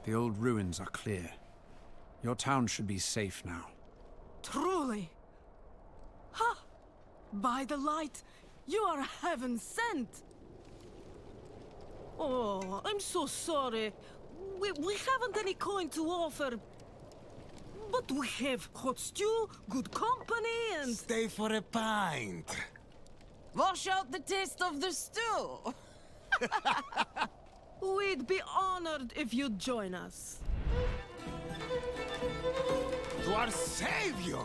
The old ruins are clear. Your town should be safe now. Truly? Ha! By the light, you are heaven sent! Oh, I'm so sorry. We haven't any coin to offer. But we have hot stew, good company, and... Stay for a pint. Wash out the taste of the stew. We'd be honored if you'd join us. To our savior!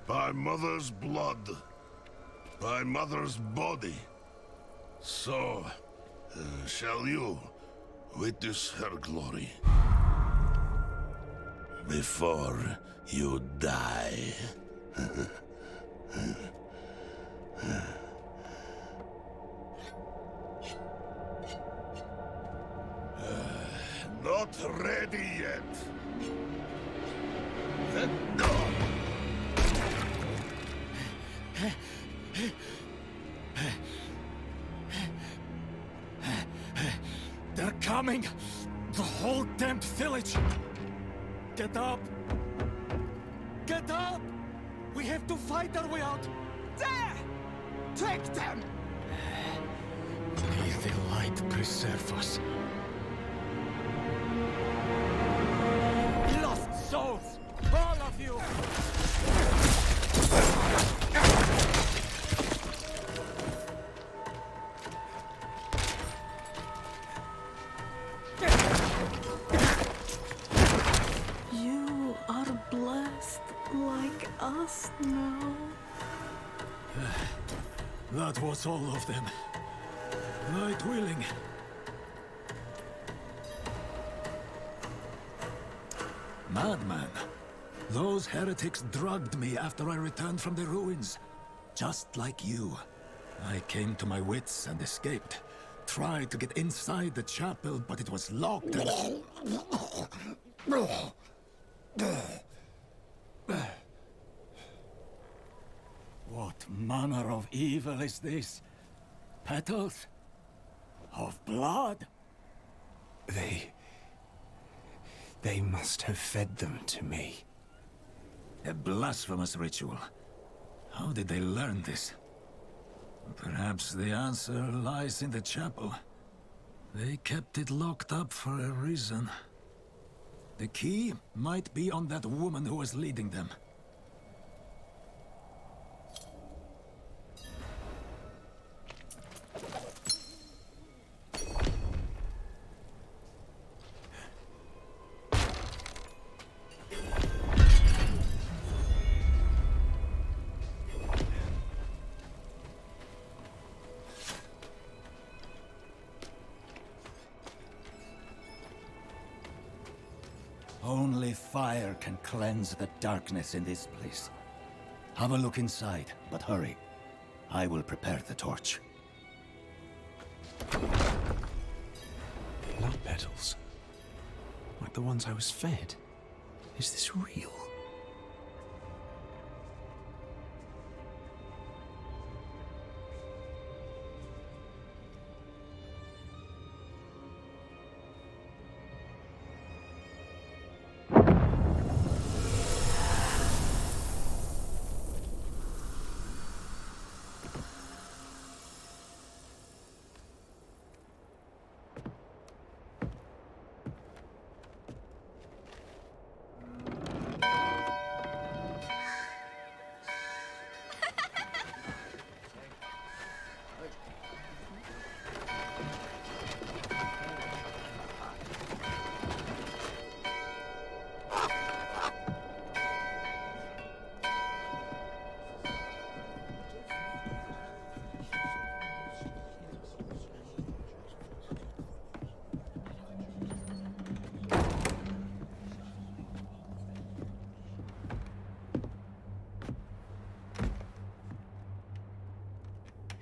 By mother's blood, by mother's body, so shall you witness her glory before you die. Not ready yet. No. They're coming! The whole damned village! Get up! Get up! We have to fight our way out! There! Take them! May the light preserve us. Lost souls! All of you! You are blessed like us now. That was all of them. Light willing. Madman. Those heretics drugged me after I returned from the ruins. Just like you. I came to my wits and escaped. Tried to get inside the chapel, but it was locked and... What manner of evil is this? Petals? Of blood? They must have fed them to me. A blasphemous ritual. How did they learn this? Perhaps the answer lies in the chapel. They kept it locked up for a reason. The key might be on that woman who was leading them. Only fire can cleanse the darkness in this place. Have a look inside, but hurry. I will prepare the torch. Blood petals. Like the ones I was fed. Is this real?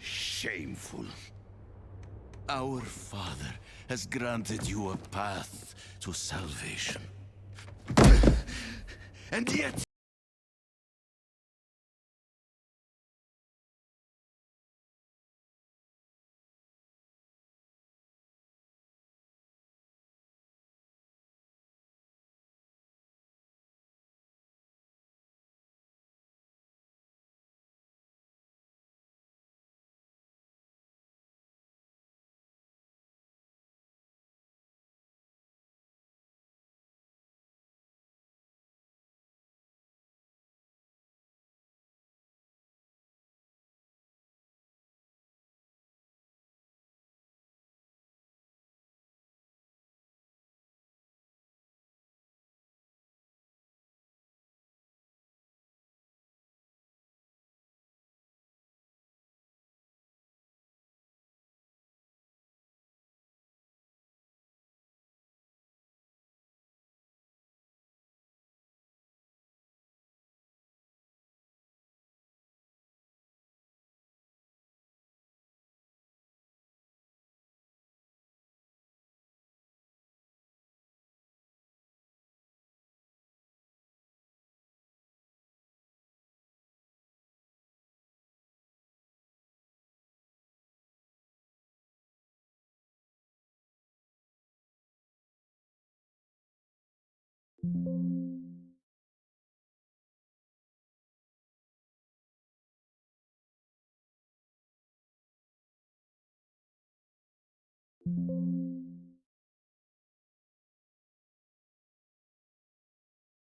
Shameful. Our Father has granted you a path to salvation. And yet...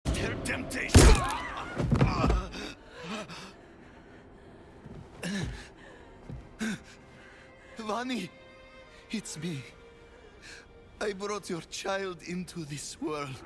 Their temptation! Vani, it's me. I brought your child into this world.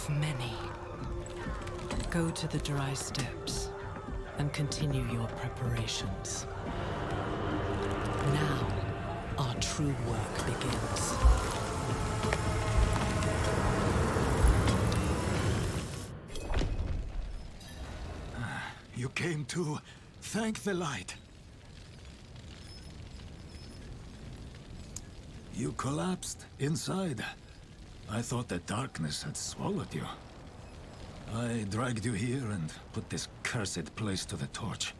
of many. Go to the dry steppes and continue your preparations. Now, our true work begins. You came to thank the light. You collapsed inside. I thought the darkness had swallowed you. I dragged you here and put this cursed place to the torch.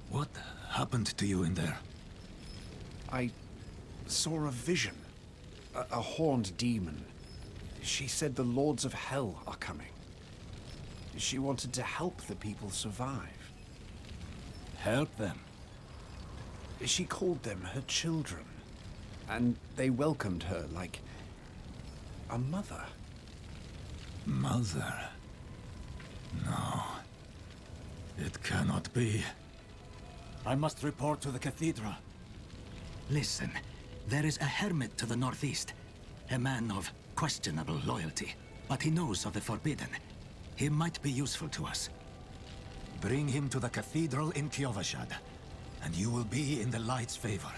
What happened to you in there? I saw a vision. A horned demon. She said the lords of hell are coming. She wanted to help the people survive. Help them. She called them her children. And they welcomed her like a mother. Mother? No. It cannot be. I must report to the cathedral. Listen, there is a hermit to the northeast. A man of questionable loyalty, but he knows of the forbidden. He might be useful to us. Bring him to the cathedral in Kyovashad, and you will be in the light's favor.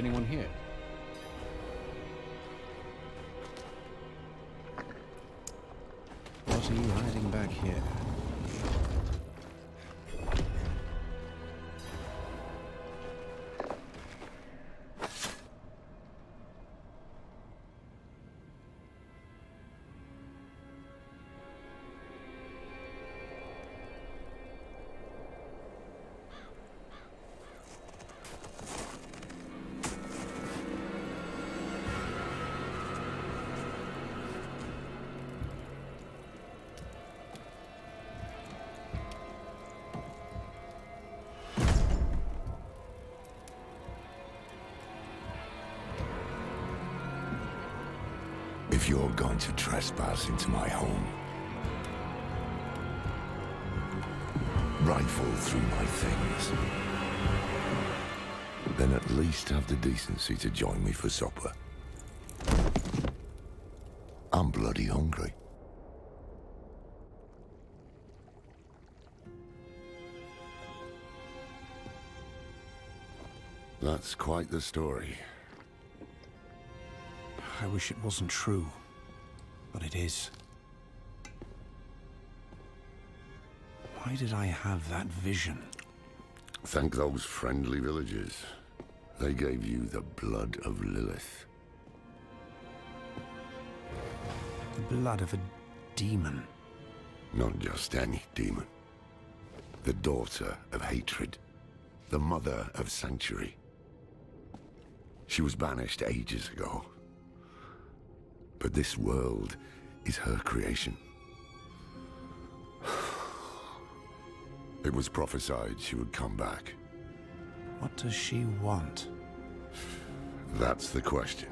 anyone here? What are you hiding back here? If you're going to trespass into my home, rifle through my things, then at least have the decency to join me for supper. I'm bloody hungry. That's quite the story. I wish it wasn't true, but it is. Why did I have that vision? Thank those friendly villagers. They gave you the blood of Lilith. The blood of a demon. Not just any demon. The daughter of hatred. The mother of sanctuary. She was banished ages ago. But this world is her creation. It was prophesied she would come back. What does she want? That's the question.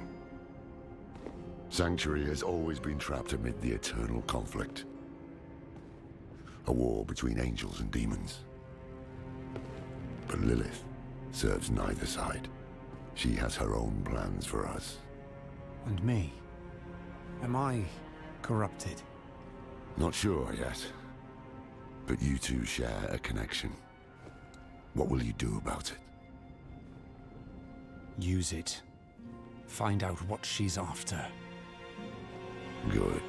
Sanctuary has always been trapped amid the eternal conflict. A war between angels and demons. But Lilith serves neither side. She has her own plans for us. And me? Am I corrupted? Not sure yet. But you two share a connection. What will you do about it? Use it. Find out what she's after. Good.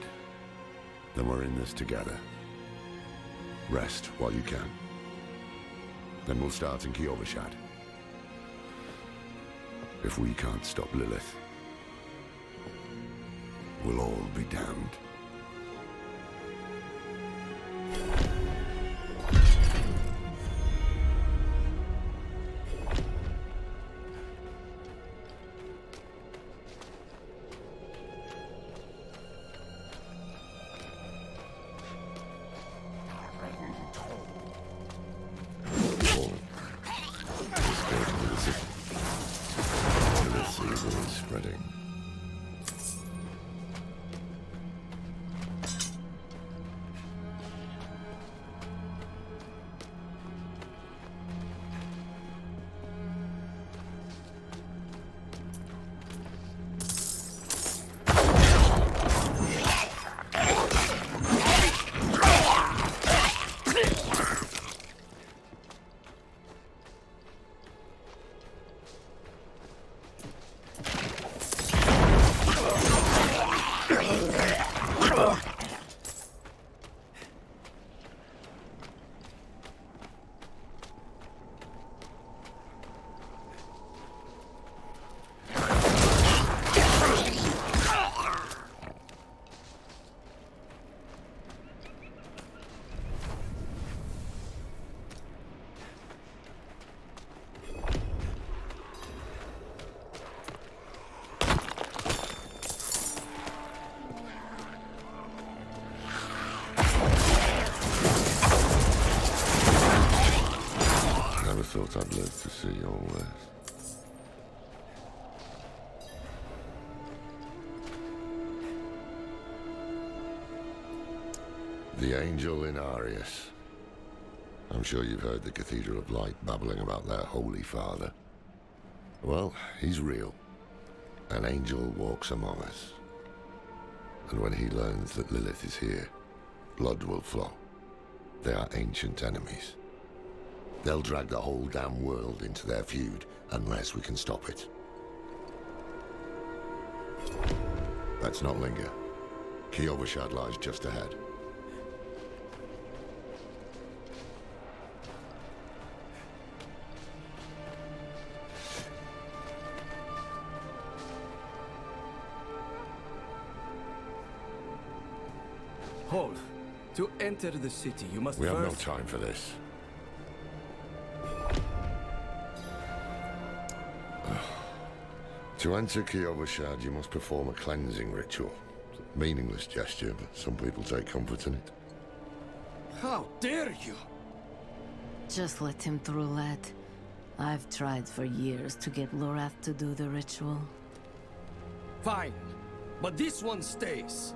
Then we're in this together. Rest while you can. Then we'll start in Kiovashad. If we can't stop Lilith, we'll all be damned. Spreading. Thought I'd live to see all this. The angel in Arius. I'm sure you've heard the Cathedral of Light babbling about their Holy Father. Well, he's real. An angel walks among us. And when he learns that Lilith is here, blood will flow. They are ancient enemies. They'll drag the whole damn world into their feud unless we can stop it. Let's not linger. Kiyovershad lies just ahead. Hold. To enter the city, you must We have no first... time for this. To enter Kiyovershad, you must perform a cleansing ritual. It's a meaningless gesture, but some people take comfort in it. How dare you! Just let him through, lad. I've tried for years to get Lorath to do the ritual. Fine. But this one stays.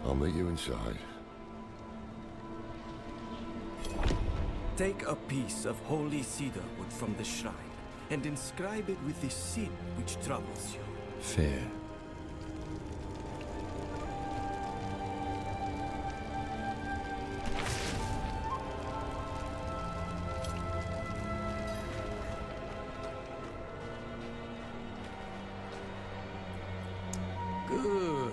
I'll meet you inside. Take a piece of holy cedar wood from the shrine and inscribe it with the sin which troubles you. Fear. Good.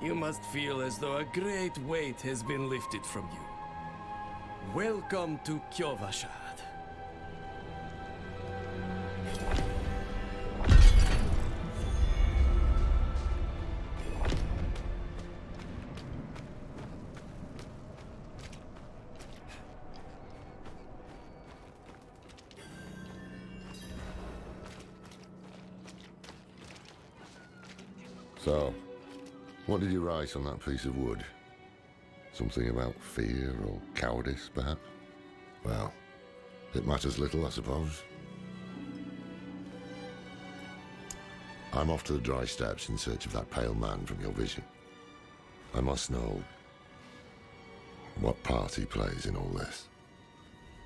You must feel as though a great weight has been lifted from you. Welcome to Kiyovershad. So, what did you write on that piece of wood? Something about fear or cowardice, perhaps? Well, it matters little, I suppose. I'm off to the dry steppes in search of that pale man from your vision. I must know what part he plays in all this.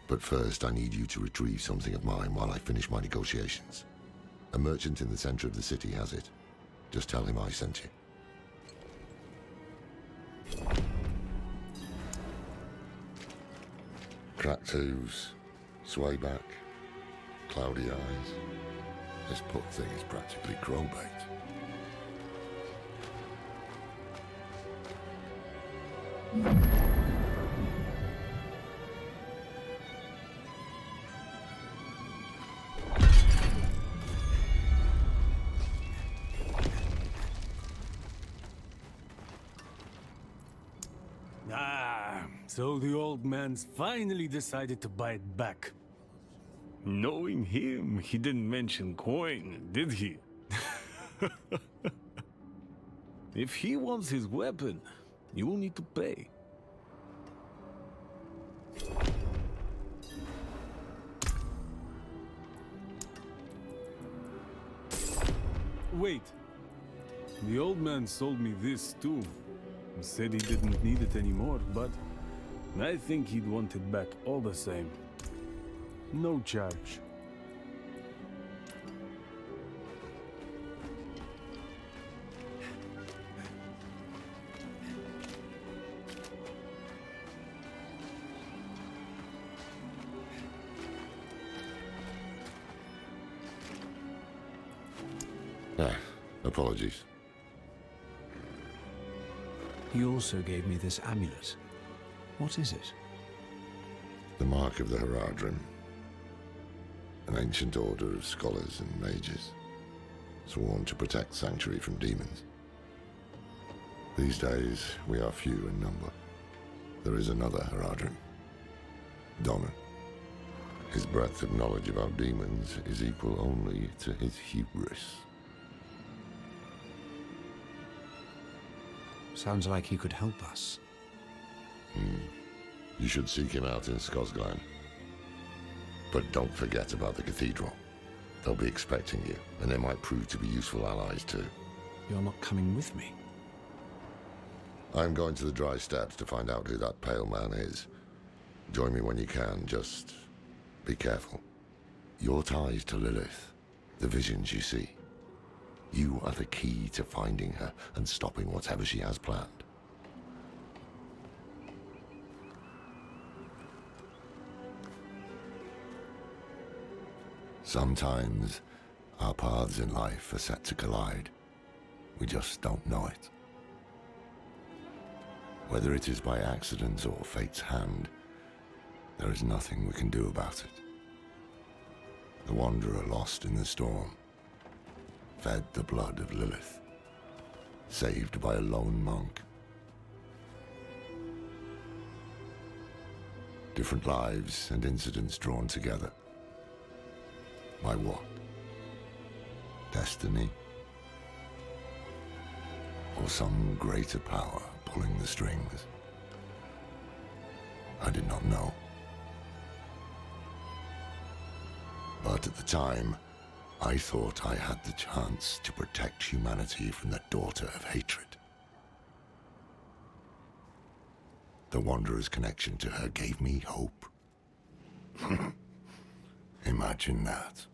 But first, I need you to retrieve something of mine while I finish my negotiations. A merchant in the center of the city has it. Just tell him I sent you. Cracked hooves, sway back, cloudy eyes. This put thing is practically crowbait. So the old man's finally decided to buy it back. Knowing him, he didn't mention coin, did he? If he wants his weapon, you will need to pay. Wait. The old man sold me this too. He said he didn't need it anymore, but I think he'd want it back all the same. No charge. Apologies. He also gave me this amulet. What is it? The mark of the Haradrim. An ancient order of scholars and mages, sworn to protect Sanctuary from demons. These days, we are few in number. There is another Haradrim, Donner. His breadth of knowledge about demons is equal only to his hubris. Sounds like he could help us. You should seek him out in Skosglen. But don't forget about the cathedral. They'll be expecting you, and they might prove to be useful allies too. You're not coming with me. I'm going to the dry steppes to find out who that pale man is. Join me when you can, just be careful. Your ties to Lilith, the visions you see. You are the key to finding her and stopping whatever she has planned. Sometimes, our paths in life are set to collide. We just don't know it. Whether it is by accident or fate's hand, there is nothing we can do about it. The Wanderer lost in the storm, fed the blood of Lilith, saved by a lone monk. Different lives and incidents drawn together. By what? Destiny? Or some greater power pulling the strings? I did not know. But at the time, I thought I had the chance to protect humanity from the daughter of hatred. The Wanderer's connection to her gave me hope. Imagine that.